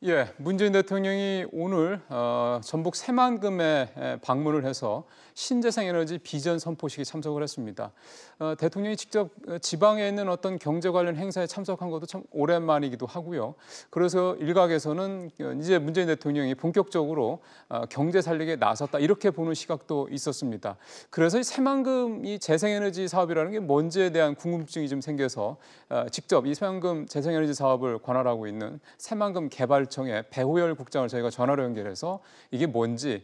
예, 문재인 대통령이 오늘 전북 새만금에 방문을 해서 신재생에너지 비전 선포식에 참석을 했습니다. 대통령이 직접 지방에 있는 어떤 경제 관련 행사에 참석한 것도 참 오랜만이기도 하고요. 그래서 일각에서는 이제 문재인 대통령이 본격적으로 경제 살리기에 나섰다 이렇게 보는 시각도 있었습니다. 그래서 이 새만금 이 재생에너지 사업이라는 게 뭔지에 대한 궁금증이 좀 생겨서 직접 이 새만금 재생에너지 사업을 관할하고 있는 새만금 개발청의 배호열 국장을 저희가 전화로 연결해서 이게 뭔지,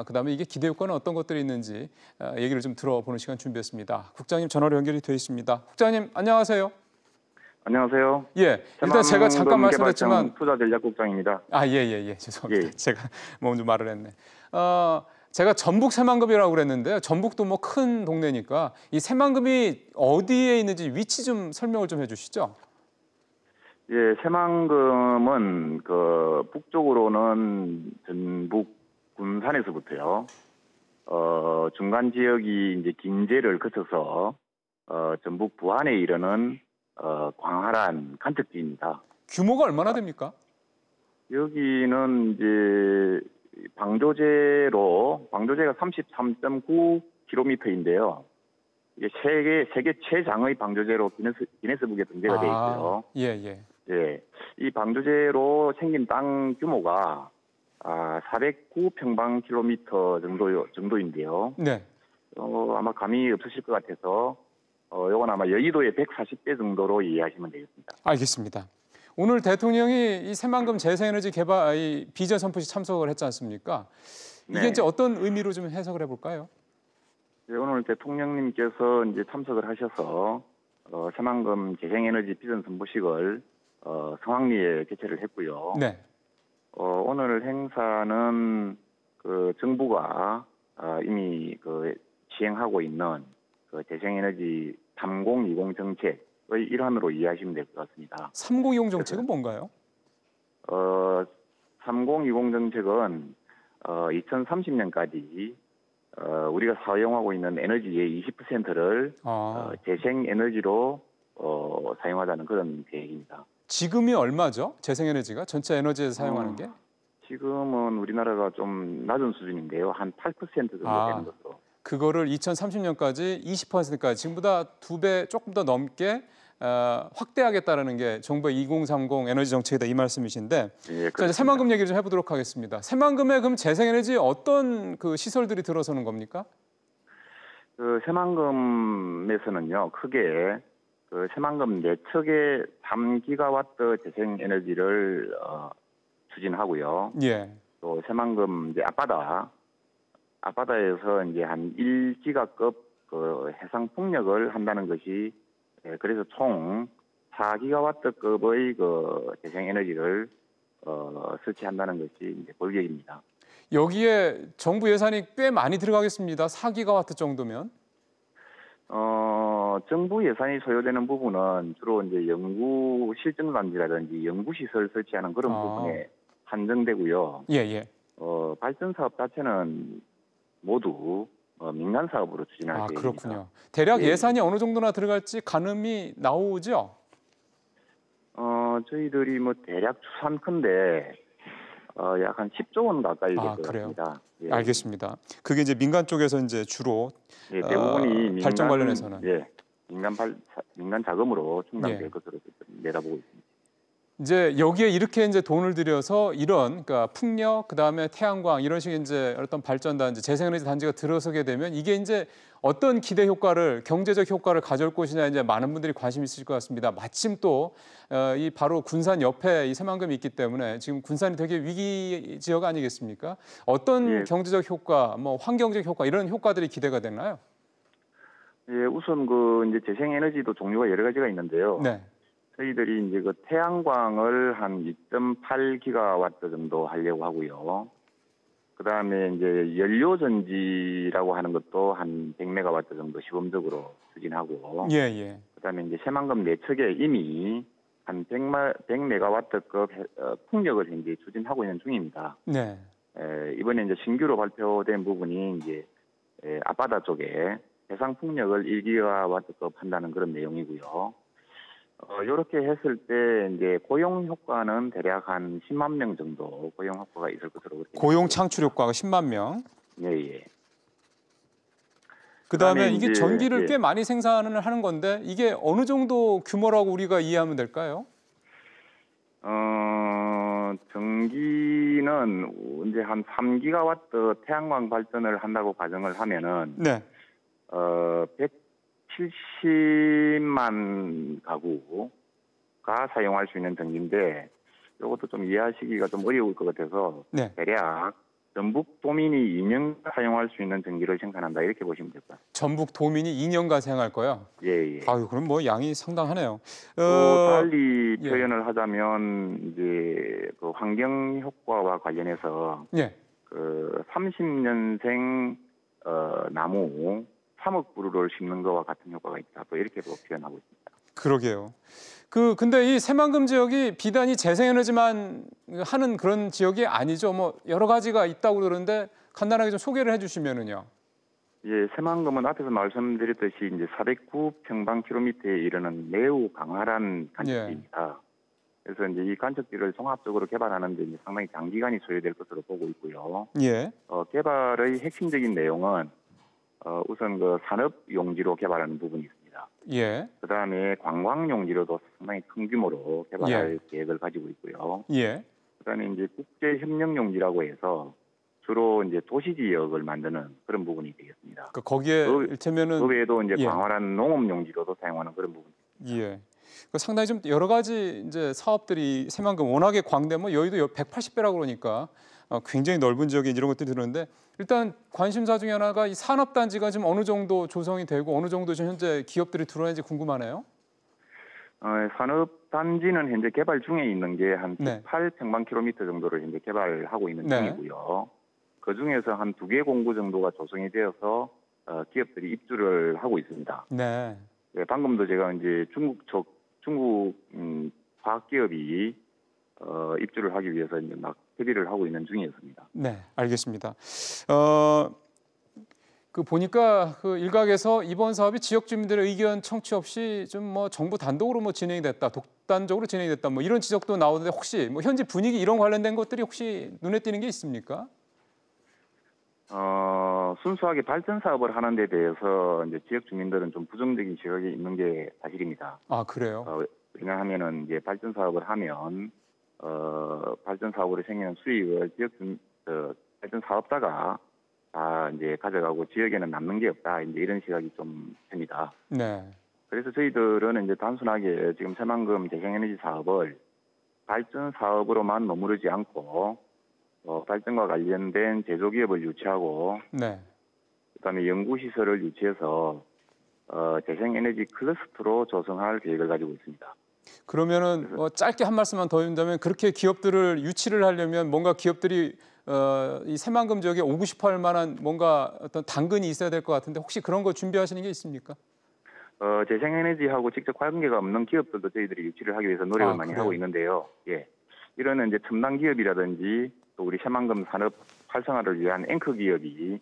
그다음에 이게 기대 효과는 어떤 것들이 있는지 얘기를 좀 들어보는 시간 준비했습니다. 국장님 전화로 연결이 되어 있습니다. 국장님 안녕하세요. 안녕하세요. 예, 일단 제가 잠깐 말씀드렸지만 투자전략국장입니다. 예. 죄송합니다. 예. 제가 먼저 말을 했네. 제가 전북 새만금이라고 그랬는데요. 전북도 뭐 큰 동네니까 이 새만금이 어디에 있는지 위치 좀 설명을 좀 해주시죠. 예, 새만금은 그 북쪽으로는 전북 군산에서부터요. 중간 지역이 이제 긴제를 거쳐서 전북 부안에 이르는 광활한 간척지입니다. 규모가 얼마나 됩니까? 여기는 이제 방조제가 33.9km인데요. 이게 세계 최장의 방조제로 기네스북에 등재가 되어 있고요. 예. 예, 이 방조제로 생긴 땅 규모가 409평방킬로미터 정도인데요. 네. 아마 감이 없으실 것 같아서 이건 아마 여의도의 140배 정도로 이해하시면 되겠습니다. 알겠습니다. 오늘 대통령이 이 새만금 재생에너지 개발 이 비전 선포식 참석을 했지 않습니까? 이게 네. 이제 어떤 의미로 좀 해석을 해볼까요? 네, 오늘 대통령님께서 이제 참석을 하셔서 새만금 재생에너지 비전 선포식을 성황리에 개최를 했고요. 네. 오늘 행사는 그 정부가 이미 그 시행하고 있는 그 재생에너지 3020 정책의 일환으로 이해하시면 될 것 같습니다. 3020 정책은 뭔가요? 3020 정책은 2030년까지 우리가 사용하고 있는 에너지의 20%를 재생에너지로 사용하자는 그런 계획입니다. 지금이 얼마죠? 재생에너지가 전체 에너지에서 사용하는 게? 지금은 우리나라가 좀 낮은 수준인데요. 한 8% 정도 되는 것으로. 그거를 2030년까지 20%까지 지금보다 2배 조금 더 넘게 확대하겠다는 게 정부의 2030 에너지 정책이다 이 말씀이신데, 예, 자, 이제 새만금 얘기를 좀 해보도록 하겠습니다. 새만금에 그럼 재생에너지 어떤 그 시설들이 들어서는 겁니까? 그 새만금에서는요, 크게 그 새만금 4척의 3기가와트 재생에너지를 추진하고요. 예. 또 새만금 이제 앞바다에서 이제 한 1기가급 그 해상 풍력을 한다는 것이, 그래서 총 4기가와트급의 그 재생에너지를 설치한다는 것이 이제 골격입니다. 여기에 정부 예산이 꽤 많이 들어가겠습니다. 4기가와트 정도면. 정부 예산이 소요되는 부분은 주로 이제 연구 실증단지라든지 연구시설 설치하는 그런 부분에 한정되고요. 예. 발전 사업 자체는 모두 민간 사업으로 추진할 계획입니다. 그렇군요. 대략 예산이 어느 정도나 들어갈지 가늠이 나오죠? 저희들이 뭐 대략 추산컨대 약 한 10조 원 가까이 될 것 같습니다. 예. 알겠습니다. 그게 이제 민간 쪽에서 이제 주로 대부분이 발전 관련해서는 민간 자금으로 충당될 것으로 내다보고 있습니다. 이제 여기에 이렇게 이제 돈을 들여서 이런 그러니까 풍력 그다음에 태양광 이런 식의 이제 어떤 발전 단지, 재생에너지 단지가 들어서게 되면 이게 이제 어떤 기대 효과를 경제적 효과를 가져올 것이냐 이제 많은 분들이 관심 있을 것 같습니다. 마침 또 이 바로 군산 옆에 이 새만금이 있기 때문에 지금 군산이 되게 위기 지역 아니겠습니까? 어떤 경제적 효과, 뭐 환경적 효과 이런 효과들이 기대가 되나요? 예, 우선 그 이제 재생에너지도 종류가 여러 가지가 있는데요. 네. 저희들이 이제 그 태양광을 한 2.8기가와트 정도 하려고 하고요. 그다음에 이제 연료전지라고 하는 것도 한 100메가와트 정도 시범적으로 추진하고. 예. 그다음에 이제 새만금 4척에 이미 한 100메가와트급 풍력을 현재 추진하고 있는 중입니다. 네. 이번에 이제 신규로 발표된 부분이 이제 앞바다 쪽에 해상 풍력을 1기가와트급 한다는 그런 내용이고요. 이렇게 했을 때 이제 고용 효과는 대략 한 10만 명 정도 고용 효과가 있을 것으로 그렇게 고용 창출 효과가 10만 명. 예, 예. 그다음에 그다음에 이게 이제, 전기를 예. 꽤 많이 생산을 하는 건데 이게 어느 정도 규모라고 우리가 이해하면 될까요? 전기는 이제 한 3기가와트 태양광 발전을 한다고 가정을 하면은 네. 170만 가구가 사용할 수 있는 전기인데 이것도 좀 이해하시기가 좀 어려울 것 같아서 네. 대략 전북 도민이 2년 사용할 수 있는 전기를 생산한다 이렇게 보시면 될 것 같습니다. 전북 도민이 2년간 사용할 거요. 예, 예. 아유, 그럼 뭐 양이 상당하네요. 또 달리 예. 표현을 하자면 이제 그 환경 효과와 관련해서 예. 그 30년생 나무 3억 그루를 심는 거와 같은 효과가 있다. 또 이렇게도 표현하고 있습니다. 그러게요. 근데 이 새만금 지역이 비단이 재생에너지만 하는 그런 지역이 아니죠. 뭐 여러 가지가 있다고 그러는데 간단하게 좀 소개를 해주시면은요. 예, 새만금은 앞에서 말씀드렸듯이 이제 409평방킬로미터에 이르는 매우 강활한 간척지입니다. 그래서 이제 이 간척지를 종합적으로 개발하는 데 이제 상당히 장기간이 소요될 것으로 보고 있고요. 예. 개발의 핵심적인 내용은 우선 그 산업 용지로 개발하는 부분이 있습니다. 예. 그다음에 관광 용지로도 상당히 큰 규모로 개발할 계획을 가지고 있고요. 예. 그다음에 이제 국제 협력 용지라고 해서 주로 이제 도시 지역을 만드는 그런 부분이 되겠습니다. 거기에 일테면은 그 외에도 이제 광활한 농업 용지로도 사용하는 그런 부분. 예. 상당히 좀 여러 가지 이제 사업들이 새만금 워낙에 광대 뭐 여의도 180배라고 그러니까 굉장히 넓은 지역에 이런 것들이 들어오는데 일단 관심사 중에 하나가 이 산업단지가 지금 어느 정도 조성이 되고 어느 정도 지금 현재 기업들이 들어오는지 궁금하네요. 산업단지는 현재 개발 중에 있는 게 한 네. 18평방킬로미터 정도를 현재 개발하고 있는 네. 중이고요. 그 중에서 한 2개 공구 정도가 조성이 되어서 기업들이 입주를 하고 있습니다. 네. 네, 방금도 제가 이제 중국 과학기업이 입주를 하기 위해서 이제 막 협의를 하고 있는 중이었습니다. 네, 알겠습니다. 보니까 일각에서 이번 사업이 지역 주민들의 의견 청취 없이 좀 뭐 정부 단독으로 뭐 진행이 됐다, 독단적으로 진행이 됐다, 뭐 이런 지적도 나오는데 혹시 뭐 현지 분위기 이런 관련된 것들이 혹시 눈에 띄는 게 있습니까? 순수하게 발전 사업을 하는 데 대해서 이제 지역 주민들은 좀 부정적인 시각이 있는 게 사실입니다. 아, 그래요? 왜냐하면은 이제 발전 사업을 하면 발전 사업으로 생기는 수익을 발전 사업자가 다 이제 가져가고 지역에는 남는 게 없다. 이제 이런 시각이 좀 듭니다. 네. 그래서 저희들은 이제 단순하게 지금 새만금 재생에너지 사업을 발전 사업으로만 머무르지 않고 발전과 관련된 제조기업을 유치하고 네. 그다음에 연구시설을 유치해서 재생에너지 클러스터로 조성할 계획을 가지고 있습니다. 그러면은 짧게 한 말씀만 더 해준다면 그렇게 기업들을 유치를 하려면 뭔가 기업들이 이 새만금 지역에 오고 싶어 할 만한 뭔가 어떤 당근이 있어야 될 것 같은데 혹시 그런 거 준비하시는 게 있습니까? 재생에너지하고 직접 관계가 없는 기업들도 저희들이 유치를 하기 위해서 노력을 많이 하고 있는데요. 예. 이런 이제 첨단 기업이라든지 또 우리 새만금 산업 활성화를 위한 앵커 기업이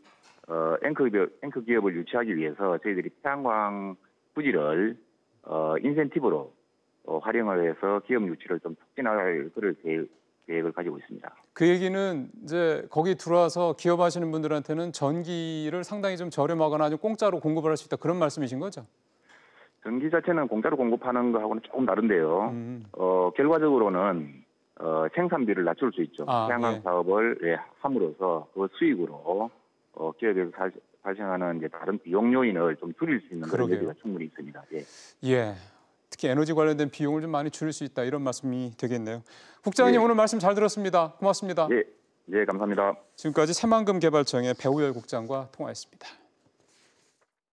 앵커 기업을 유치하기 위해서 저희들이 태양광 부지를 인센티브로 활용을 해서 기업 유치를 좀 촉진할 그럴 계획을 가지고 있습니다. 그 얘기는 이제 거기 들어와서 기업하시는 분들한테는 전기를 상당히 좀 저렴하거나 아주 공짜로 공급을 할 수 있다 그런 말씀이신 거죠? 전기 자체는 공짜로 공급하는 거하고는 조금 다른데요. 결과적으로는 생산비를 낮출 수 있죠. 태양광 사업을 함으로써 그 수익으로 기업에서 발생하는 이제 다른 비용 요인을 좀 줄일 수 있는 그런 여지가 충분히 있습니다. 예. 특히 에너지 관련된 비용을 좀 많이 줄일 수 있다 이런 말씀이 되겠네요. 국장님 오늘 말씀 잘 들었습니다. 고맙습니다. 예, 감사합니다. 지금까지 새만금 개발청의 배우열 국장과 통화했습니다.